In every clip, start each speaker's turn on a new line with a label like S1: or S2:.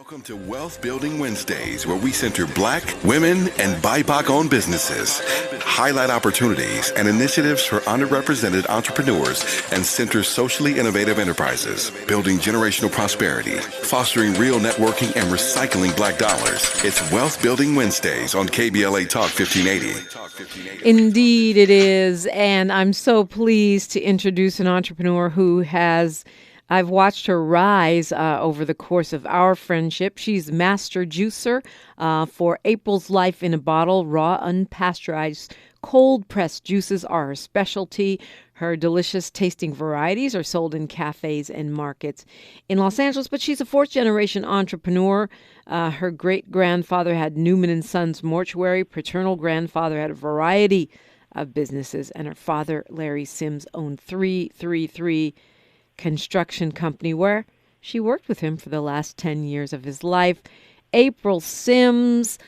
S1: Welcome to Wealth Building Wednesdays, where we center Black, women, and BIPOC-owned businesses, highlight opportunities and initiatives for underrepresented entrepreneurs, and center socially innovative enterprises, building generational prosperity, fostering real networking, and recycling Black dollars. It's Wealth Building Wednesdays on KBLA Talk 1580.
S2: Indeed it is, and I'm so pleased to introduce an entrepreneur I've watched her rise over the course of our friendship. She's master juicer for April's Life in a Bottle. Raw, unpasteurized, cold-pressed juices are her specialty. Her delicious tasting varieties are sold in cafes and markets in Los Angeles, but she's a fourth-generation entrepreneur. Her great-grandfather had Newman & Sons Mortuary. Paternal grandfather had a variety of businesses, and her father, Larry Sims, owned 333 construction company where she worked with him for the last 10 years of his life. Apryl Sims,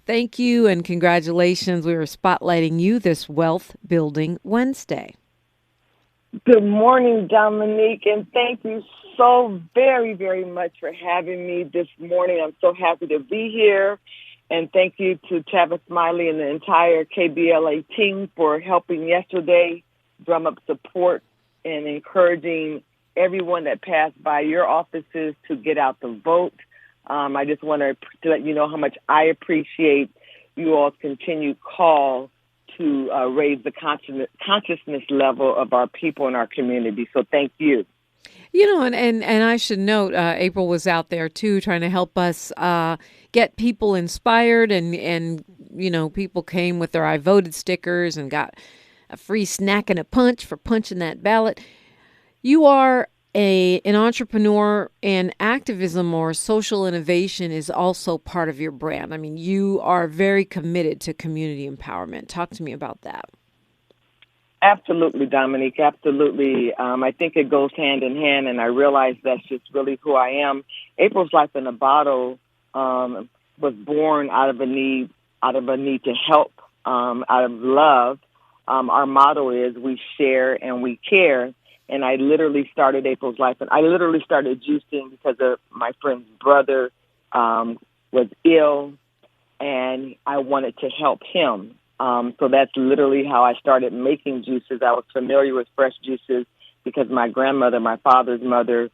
S2: thank you and congratulations. We are spotlighting you this Wealth Building Wednesday.
S3: Good morning, Dominique, and thank you so very, very much for having me this morning. I'm so happy to be here, and thank you to Tavis Smiley and the entire KBLA team for helping yesterday drum up support and encouraging everyone that passed by your offices to get out the vote. I just want to let you know how much I appreciate you all's continued call to raise the consciousness level of our people in our community. So thank you.
S2: You know, and I should note, Apryl was out there too, trying to help us get people inspired, and you know, people came with their "I voted" stickers and got a free snack and a punch for punching that ballot. You are an entrepreneur, and activism or social innovation is also part of your brand. I mean, you are very committed to community empowerment. Talk to me about that.
S3: Absolutely, Dominique. Absolutely. I think it goes hand in hand, and I realize that's just really who I am. April's Life in a Bottle was born out of a need to help, out of love. Our motto is "We share and we care." And I literally started April's Life, and I literally started juicing because of my friend's brother was ill, and I wanted to help him. So that's literally how I started making juices. I was familiar with fresh juices because my grandmother, my father's mother,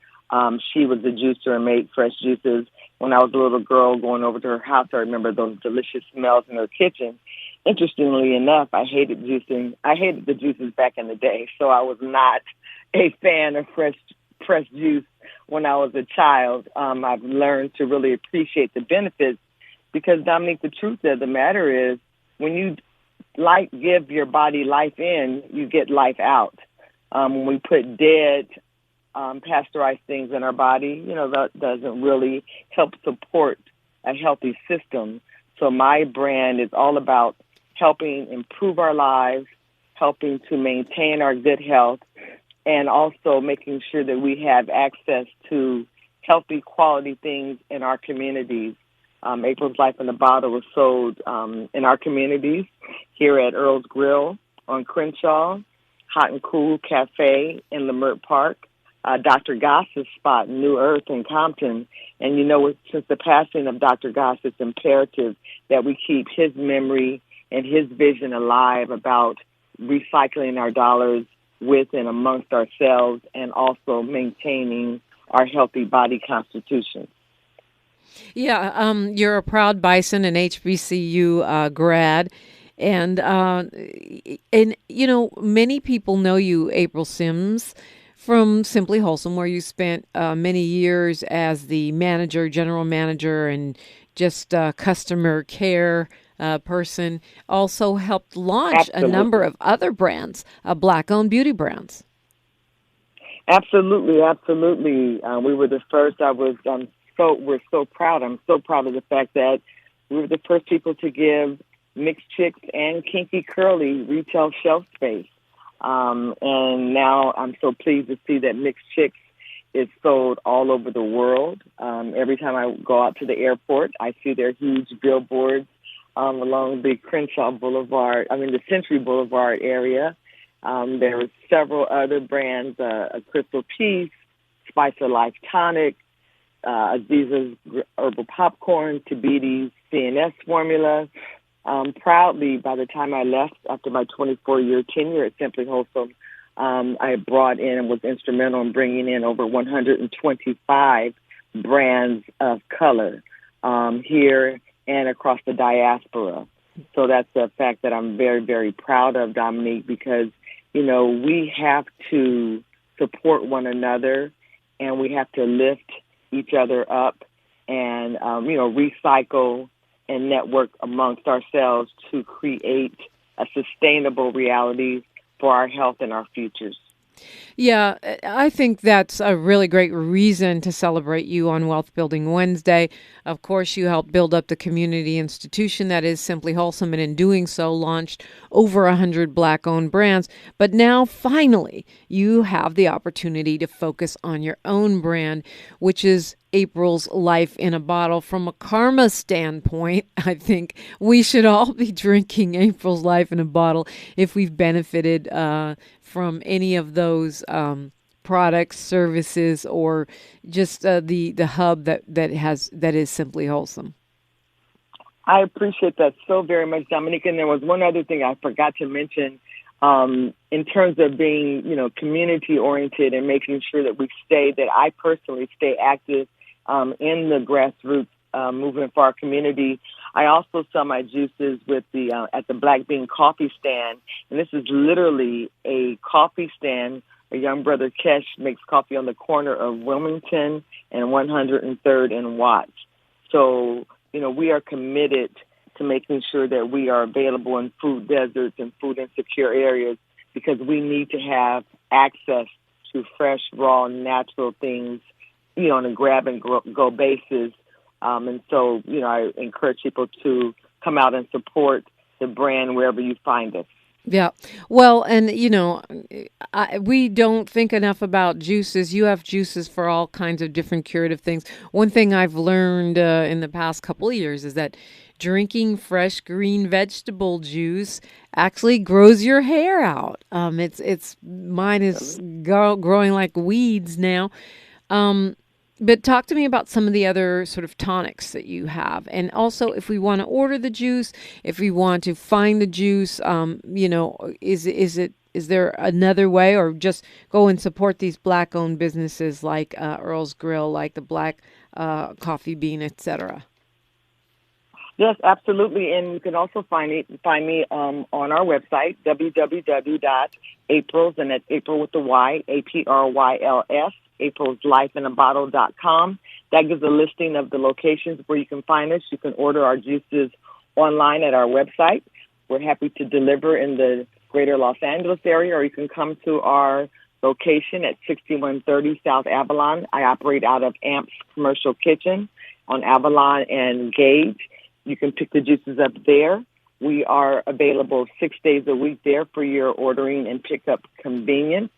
S3: she was a juicer and made fresh juices. When I was a little girl going over to her house, I remember those delicious smells in her kitchen. Interestingly enough, I hated juicing. I hated the juices back in the day, so I was not a fan of fresh juice when I was a child. I've learned to really appreciate the benefits because, Dominique, the truth of the matter is when you give your body life in, you get life out. When we put dead, pasteurized things in our body, you know, that doesn't really help support a healthy system. So my brand is all about helping improve our lives, helping to maintain our good health, and also making sure that we have access to healthy, quality things in our communities. April's Life in a Bottle was sold in our communities here at Earl's Grill on Crenshaw, Hot and Cool Cafe in Lemert Park, Dr. Goss's spot, New Earth in Compton. And you know, since the passing of Dr. Goss, it's imperative that we keep his memory and his vision alive about recycling our dollars with and amongst ourselves, and also maintaining our healthy body constitution.
S2: Yeah, you're a proud Bison and HBCU grad, and you know, many people know you, Apryl Sims, from Simply Wholesome, where you spent many years as the general manager, and just customer care person. Also helped launch
S3: Absolutely.
S2: a number of other brands, Black-owned beauty brands.
S3: Absolutely, absolutely. We were the first. We're so proud. I'm so proud of the fact that we were the first people to give Mixed Chicks and Kinky Curly retail shelf space. And now I'm so pleased to see that Mixed Chicks is sold all over the world. Every time I go out to the airport, I see their huge billboards along the the Century Boulevard area. There were several other brands, Crystal Peace, Spice of Life Tonic, Aziza's Herbal Popcorn, Tabiti's CNS formula. Proudly, by the time I left after my 24-year tenure at Simply Wholesome, I brought in and was instrumental in bringing in over 125 brands of color here and across the diaspora. So that's a fact that I'm very, very proud of, Dominique, because, we have to support one another and we have to lift each other up and, recycle and network amongst ourselves to create a sustainable reality for our health and our futures.
S2: Yeah, I think that's a really great reason to celebrate you on Wealth Building Wednesday. Of course, you helped build up the community institution that is Simply Wholesome, and in doing so, launched over 100 Black-owned brands. But now, finally, you have the opportunity to focus on your own brand, which is April's Life in a Bottle. From a karma standpoint, I think we should all be drinking April's Life in a Bottle if we've benefited from any of those products, services, or just the hub that is Simply Wholesome.
S3: I appreciate that so very much, Dominique. And there was one other thing I forgot to mention in terms of being, community oriented and making sure that that I personally stay active in the grassroots movement for our community. I also sell my juices with at the Black Bean Coffee Stand, and this is literally a coffee stand. A young brother, Kesh, makes coffee on the corner of Wilmington and 103rd and Watts. So, we are committed to making sure that we are available in food deserts and food insecure areas because we need to have access to fresh, raw, natural things, on a grab and go basis. And so, I encourage people to come out and support the brand wherever you find us.
S2: Yeah. Well, and, we don't think enough about juices. You have juices for all kinds of different curative things. One thing I've learned in the past couple of years is that drinking fresh green vegetable juice actually grows your hair out. Mine is growing like weeds now. But talk to me about some of the other sort of tonics that you have. And also, if we want to order the juice, if we want to find the juice, is there another way, or just go and support these Black-owned businesses like Earl's Grill, like the Black Coffee Bean, etc.?
S3: Yes, absolutely. And you can also find me on our website, www.apryls, and that's April with the Y, APRYLS, aprilslifeinabottle.com. That gives a listing of the locations where you can find us. You can order our juices online at our website. We're happy to deliver in the greater Los Angeles area, or you can come to our location at 6130 South Avalon. I operate out of Amp's Commercial Kitchen on Avalon and Gage. You can pick the juices up there. We are available 6 days a week there for your ordering and pickup convenience.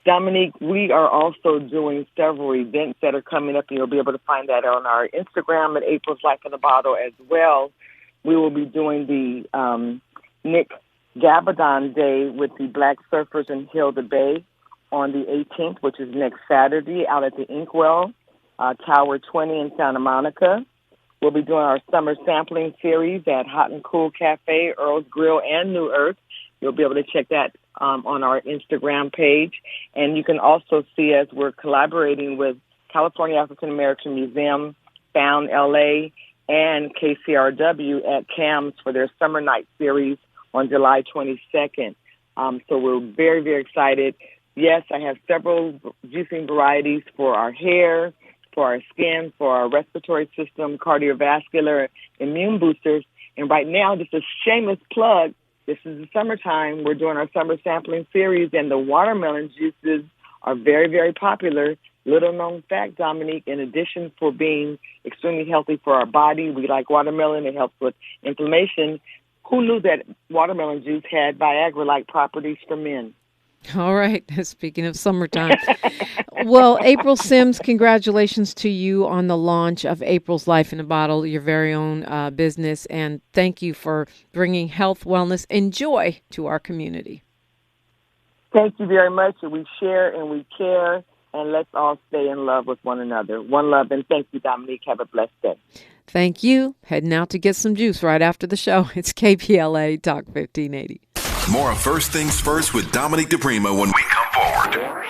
S3: Dominique, we are also doing several events that are coming up, and you'll be able to find that on our Instagram at April's Life in a Bottle as well. We will be doing the Nick Gabadon Day with the Black Surfers in Hilda Bay on the 18th, which is next Saturday, out at the Inkwell, Tower 20 in Santa Monica. We'll be doing our summer sampling series at Hot and Cool Cafe, Earl's Grill, and New Earth. You'll be able to check that on our Instagram page. And you can also see us. We're collaborating with California African American Museum, Found LA, and KCRW at CAMS for their Summer Night series on July 22nd. So we're very, very excited. Yes, I have several juicing varieties for our hair, for our skin, for our respiratory system, cardiovascular, immune boosters. And right now, just a shameless plug, this is the summertime. We're doing our summer sampling series, and the watermelon juices are very, very popular. Little known fact, Dominique, in addition for being extremely healthy for our body, we like watermelon. It helps with inflammation. Who knew that watermelon juice had Viagra-like properties for men?
S2: All right. Speaking of summertime. Well, Apryl Sims, congratulations to you on the launch of April's Life in a Bottle, your very own business. And thank you for bringing health, wellness, and joy to our community.
S3: Thank you very much. We share and we care. and let's all stay in love with one another. One love, and thank you, Dominique. Have a blessed day.
S2: Thank you. Heading out to get some juice right after the show. It's KPLA Talk 1580.
S1: More of First Things First with Dominique DePrima when we come forward.